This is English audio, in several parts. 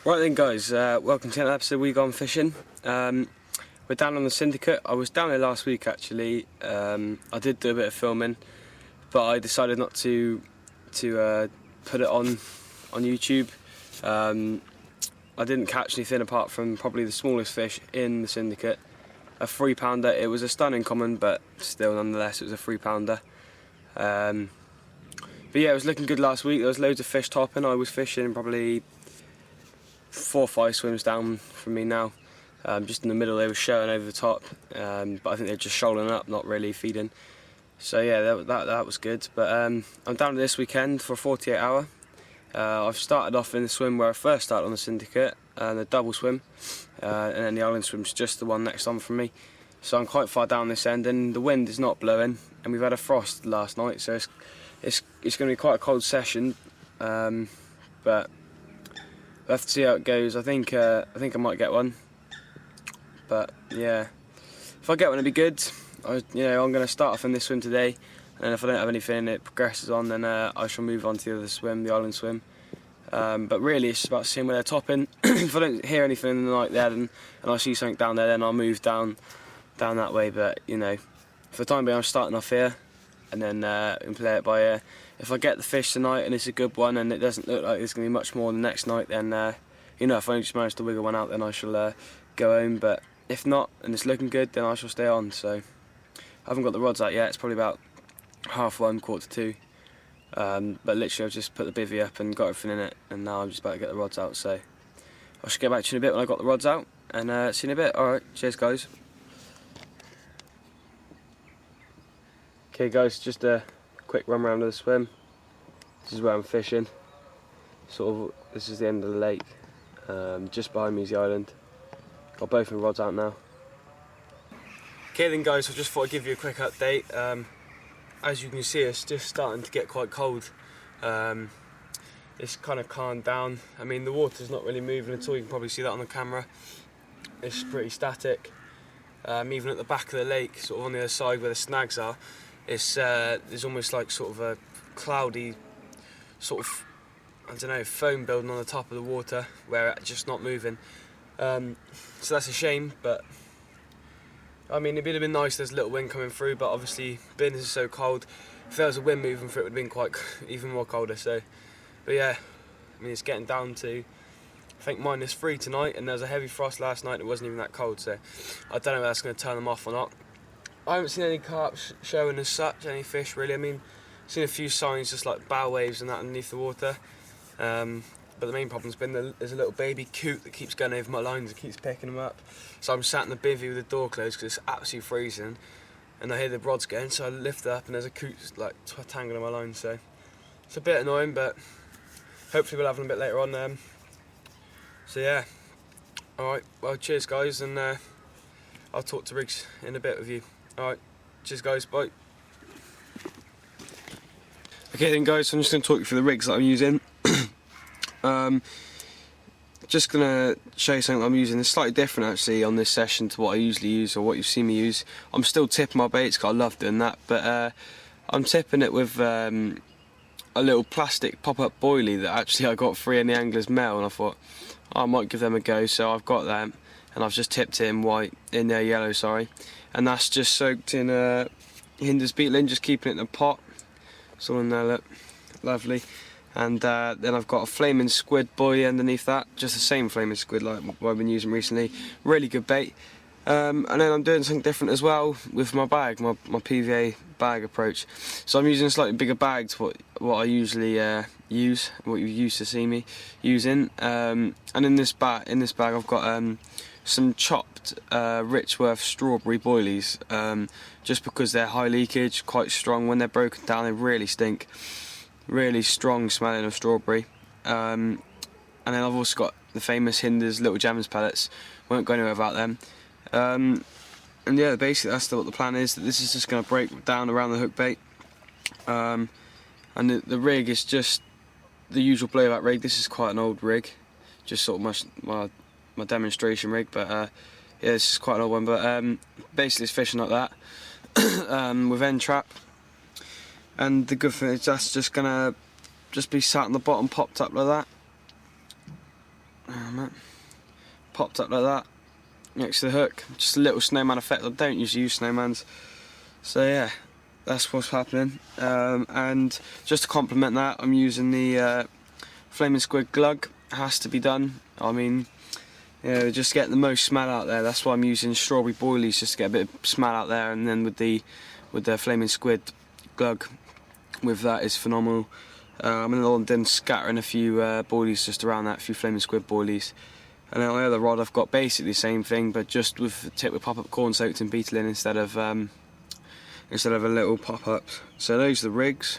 Right then guys, welcome to another episode of We Gone Fishing. We're down on the Syndicate. I was down there last week actually. I did do a bit of filming, but I decided not to put it on YouTube. I didn't catch anything apart from probably the smallest fish in the Syndicate, a 3-pounder. It was a stunning common, but still nonetheless it was a 3-pounder. But yeah, it was looking good last week. There was loads of fish topping. I was fishing probably 4 or 5 swims down from me now. Just in the middle they were showing over the top, but I think they're just shoaling up, not really feeding. So yeah, that was good. But I'm down this weekend for a 48 hour. I've started off in the swim where I first started on the Syndicate, the double swim, and then the island swim's just the one next on from me. So I'm quite far down this end, and the wind is not blowing, and we've had a frost last night, so it's going to be quite a cold session. But we'll have to see how it goes. I think I might get one, but yeah, if I get one it'll be good. I'm going to start off in this swim today, and if I don't have anything and it progresses on, then I shall move on to the other swim, the island swim. But really it's just about seeing where they're topping. If I don't hear anything in the night there, and I see something down there, then I'll move down that way. But for the time being I'm starting off here, and then play it by ear. If I get the fish tonight and it's a good one and it doesn't look like there's going to be much more the next night, then if I just manage to wiggle one out, then I shall go home. But if not and it's looking good, then I shall stay on. So I haven't got the rods out yet. It's probably about 1:30, 1:45. But literally I've just put the bivvy up and got everything in it, and now I'm just about to get the rods out. So I should get back to you in a bit when I've got the rods out, and see you in a bit. Alright, cheers guys. Okay guys, just a quick run around of the swim. This is where I'm fishing. This is the end of the lake. Just behind me is the island. Got both my rods out now. Okay then guys, I just thought I'd give you a quick update. As you can see, it's just starting to get quite cold. It's kind of calmed down. I mean, the water's not really moving at all. You can probably see that on the camera. It's pretty static. Even at the back of the lake, sort of on the other side where the snags are, there's almost like sort of a cloudy sort of, I don't know, foam building on the top of the water where it's just not moving. So that's a shame, but I mean, it would have been nice. There's a little wind coming through, but obviously being this is so cold, if there was a wind moving through it would have been quite even more colder. So, but yeah, I mean, it's getting down to I think -3 tonight, and there was a heavy frost last night. It wasn't even that cold, so I don't know if that's going to turn them off or not. I haven't seen any carp showing as such, any fish really. I mean, I've seen a few signs just like bow waves and that underneath the water. But the main problem's been there's a little baby coot that keeps going over my lines and keeps picking them up. So I'm sat in the bivvy with the door closed because it's absolutely freezing, and I hear the rods going, so I lift up and there's a coot like tangling my line. So it's a bit annoying, but hopefully we'll have them a bit later on. So yeah, alright, well cheers guys, and I'll talk to Riggs in a bit with you. Alright, cheers guys, bye. Okay then guys, so I'm just going to talk you through the rigs that I'm using. Just going to show you something that I'm using. It's slightly different actually on this session to what I usually use or what you've seen me use. I'm still tipping my baits because I love doing that, but I'm tipping it with a little plastic pop-up boilie that actually I got free in the Angler's Mail, and I thought I might give them a go, so I've got them, and I've just tipped it in yellow, sorry, and that's just soaked in Hinder's beetling, just keeping it in a pot. It's all in there, look, lovely. And then I've got a flaming squid buoy underneath that, just the same flaming squid like what I've been using recently. Really good bait. And then I'm doing something different as well with my bag, my PVA bag approach. So I'm using a slightly bigger bag to what I usually use, what you used to see me using. And in this bag I've got some chopped Richworth strawberry boilies, just because they're high leakage, quite strong. When they're broken down they really stink. Really strong smelling of strawberry. And then I've also got the famous Hinder's Little Gems pellets. Won't go anywhere without them. And yeah, basically that's what the plan is. That this is just going to break down around the hook bait. And the rig is just the usual blowout rig. This is quite an old rig, just sort of my demonstration rig. But yeah, this is quite an old one. But basically it's fishing like that with end trap. And the good thing is that's just gonna be sat on the bottom, popped up like that. Popped up like that next to the hook. Just a little snowman effect. I don't usually use snowmans, so yeah, that's what's happening. And just to complement that, I'm using the Flaming Squid glug. It has to be done. I mean, just get the most smell out there. That's why I'm using strawberry boilies, just to get a bit of smell out there. And then with the Flaming Squid glug, with that is phenomenal. I'm in London scattering a few boilies just around that, a few Flaming Squid boilies. And then on the other rod I've got basically the same thing, but just with the tip with pop-up corn soaked in beetling instead of a little pop-up. So those are the rigs.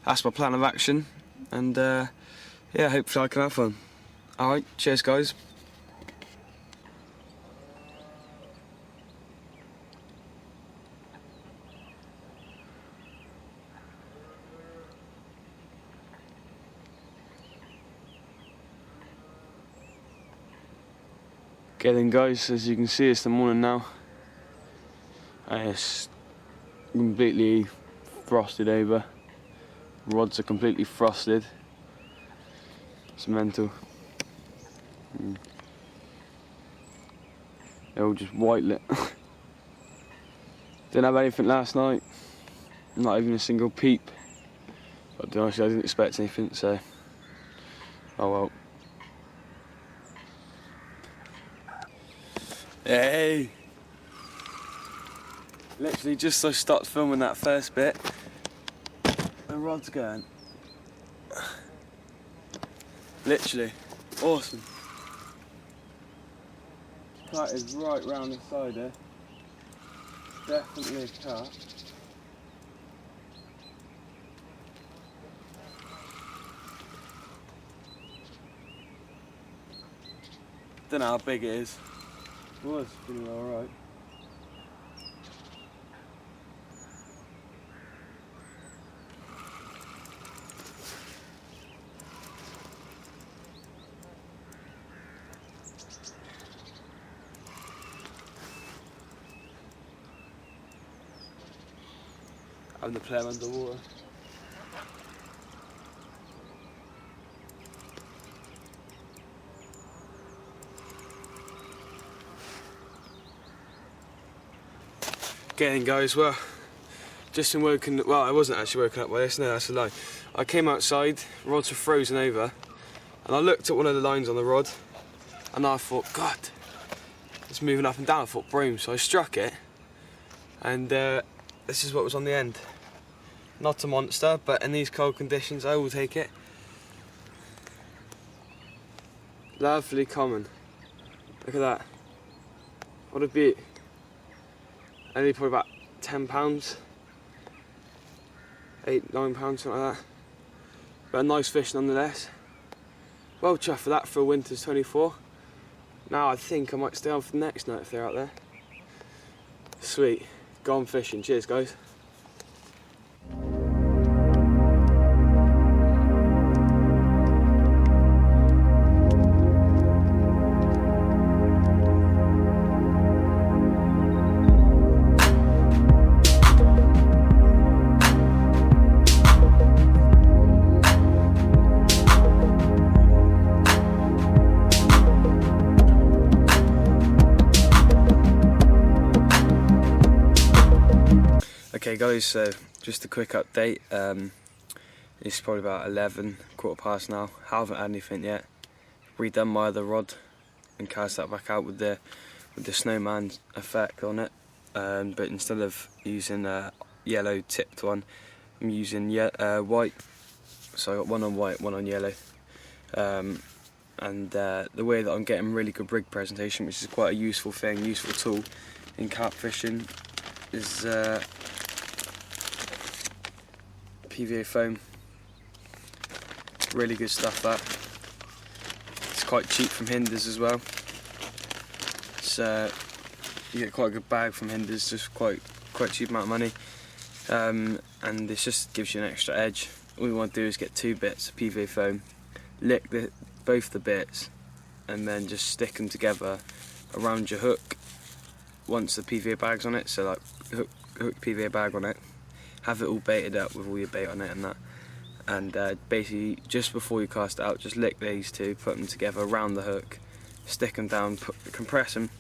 That's my plan of action, and yeah, hopefully I can have fun. Alright, cheers guys. Okay then guys, as you can see it's the morning now, and it's completely frosted over. Rods are completely frosted. It's mental. They're all just white lit. Didn't have anything last night, not even a single peep. But to be honest, I didn't expect anything, so oh well. Hey! Literally just as I stopped filming that first bit, the rod's going. Literally, awesome. Cut is right round the side here. Definitely a cut. Don't know how big it is. It was pretty alright. Having to play them underwater. Again guys, well, just been woken, well I wasn't actually woken up by this, no that's a lie. I came outside, rods were frozen over, and I looked at one of the lines on the rod, and I thought, God, it's moving up and down. I thought, boom, so I struck it, and this is what was on the end. Not a monster, but in these cold conditions I will take it. Lovely common. Look at that. What a beaut. Only probably about £10, 8, 9 pounds, something like that. But a nice fish nonetheless. Well chuffed for that for a winter's 24. Now I think I might stay on for the next night if they're out there. Sweet. Go on fishing. Cheers guys. Okay guys, so just a quick update. It's probably about 11, quarter past now. Haven't had anything yet. Redone my other rod and cast that back out with the snowman effect on it. But instead of using a yellow tipped one, I'm using white. So I got one on white, one on yellow. And the way that I'm getting really good rig presentation, which is quite a useful thing, useful tool in carp fishing, is PVA foam. Really good stuff that. It's quite cheap from Hinders as well. It's you get quite a good bag from Hinders, just quite cheap amount of money. And this just gives you an extra edge. All you want to do is get 2 bits of PVA foam, lick both the bits, and then just stick them together around your hook once the PVA bag's on it. So like hook PVA bag on it, have it all baited up with all your bait on it and that, and basically just before you cast it out, just lick these two, put them together around the hook, stick them down, compress them,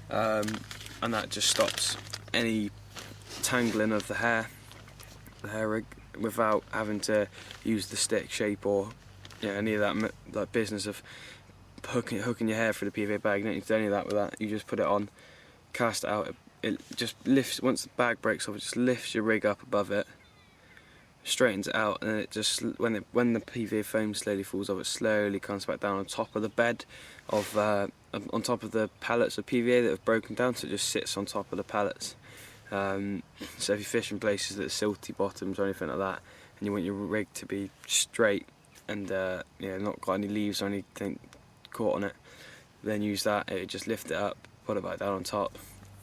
and that just stops any tangling of the hair rig without having to use the stick shape or any of that like business of hooking your hair through the PVA bag. You don't need to do any of that with that. You just put it on, cast it out, it just lifts. Once the bag breaks off, it just lifts your rig up above it, straightens it out, and then it just, when the PVA foam slowly falls off, it slowly comes back down on top of the bed of on top of the pallets of PVA that have broken down, so it just sits on top of the pallets. So if you fish in places that are silty bottoms or anything like that, and you want your rig to be straight and not got any leaves or anything caught on it, then use that. It just lift it up, put it back down on top,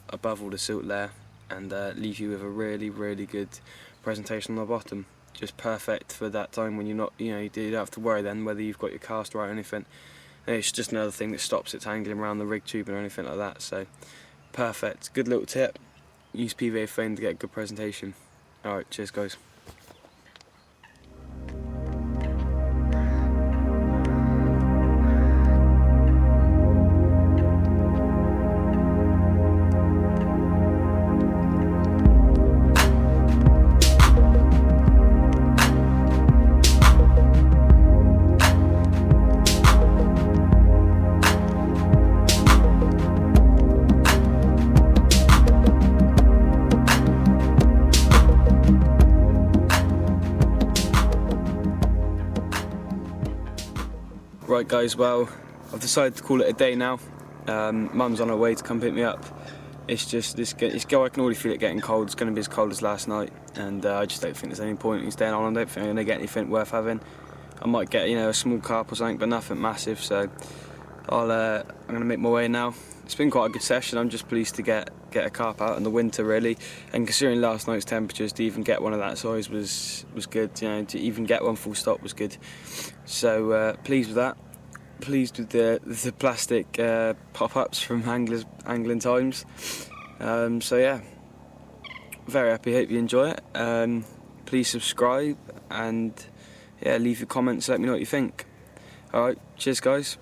above all the silt layer, and leave you with a really, really good presentation on the bottom. Just perfect for that time when you're not, you don't have to worry then whether you've got your cast right or anything. And it's just another thing that stops it tangling around the rig tubing or anything like that. So perfect, good little tip. Use PVA foam to get a good presentation. Alright, cheers guys. Right guys, well, I've decided to call it a day now. Mum's on her way to come pick me up. It's just, I can already feel it getting cold. It's going to be as cold as last night, and I just don't think there's any point in staying on. I don't think I'm going to get anything worth having. I might get a small carp or something, but nothing massive, so I'm going to make my way now. It's been quite a good session. I'm just pleased to get a carp out in the winter, really, and considering last night's temperatures, to even get one of that size was good. To even get one full stop was good. So pleased with that. Pleased with the plastic pop-ups from Angling Times. So yeah, very happy. Hope you enjoy it. Please subscribe and leave your comments. Let me know what you think. All right, cheers guys.